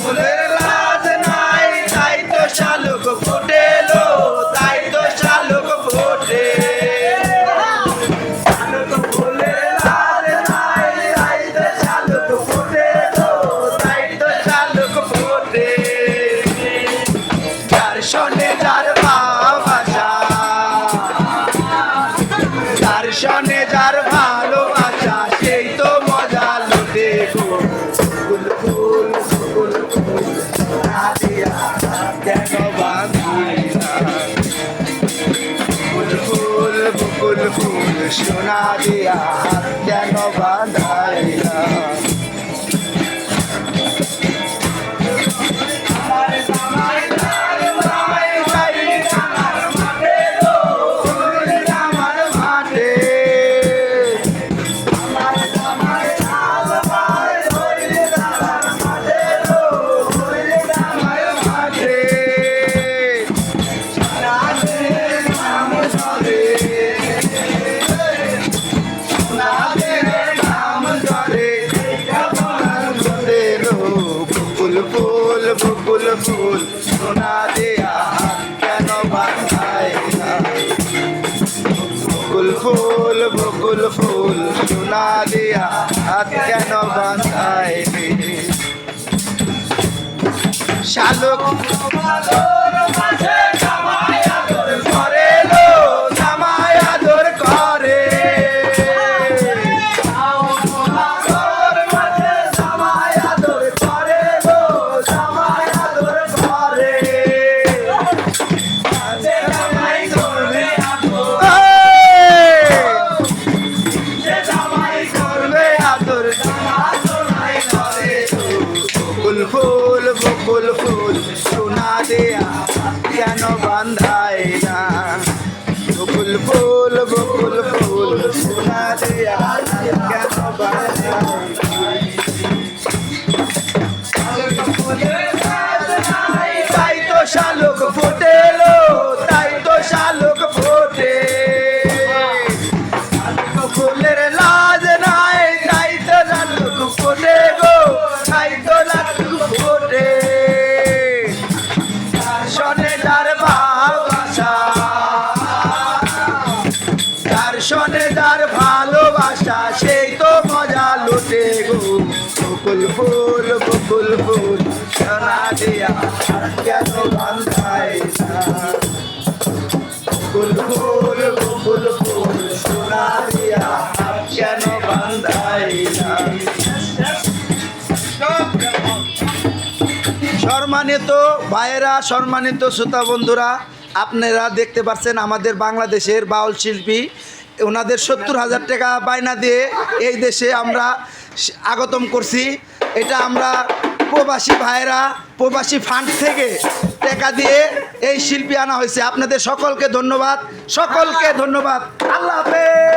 ফুলের লাজ নাই তাই তো শালুক ফোটেলো, তাই তো শালুক ফোটে। শালুক ফুলের লাজ নাই তাই তো শালুক ফোটেলো, তাই তো শালুক ফোটে। যার শোনে যার ভালোবাসা, যার শোনে যার ভালোবাসা সেই তো মজা লুটে গো। ফুল ফুল ফুল ফুল সোনা দিয়া কেন বাঁধিলা, ফুল ফুল ফুল ফুল সোনা দিয়া কেন বাঁধাইলা। ফুল ফুল সোনা দিয়া কেন বাঁধাইলা, ফুল ফুল ফুল ফুল সোনা দিয়া হাত কেন বাঁধাইলি। শালুক জামাই আদর করে লো, জামাই আদর করে। জামাই আদর করে লো, জামাই আদর করে। জামাই করবে আদর, জামাই করবে আদর, জামাই করে। ফুল ফুল ফুল ফুল সোনা দিয়া কেন বাঁধাইলা, ফুল ফুল ফুল ফুল সোনা দিয়া কেন বাঁধাইলা। তাই তো শালুক ফোটেলো, তাই তো শালুক ফোটে। ফুলের লাজ নাই তাই তো শালুক ফোটে গো, তাই তো শালুক ফোটে। শোনে যার ভালোবাসা, যার শোনে যার ভালোবাসা সেই তো মজা লুটে গো। ফুল ফুল ফুল ফুল সোনা দিয়া কেন বাঁধাইলা, ফুল ফুল ফুল ফুল সোনা দিয়া কেন বাঁধাইলা। সম্মানিত ভাইয়েরা, সম্মানিত শ্রোতা বন্ধুরা, আপনারা দেখতে পাচ্ছেন আমাদের বাংলাদেশের বাউল শিল্পী, ওনাদের 70,000 টাকা বায়না দিয়ে এই দেশে আমরা আগতম করছি। এটা আমরা প্রবাসী ভাইয়েরা প্রবাসী ফান্ড থেকে টাকা দিয়ে এই শিল্পী আনা হয়েছে। আপনাদের সকলকে ধন্যবাদ, সকলকে ধন্যবাদ। আল্লাহ হাফেজ।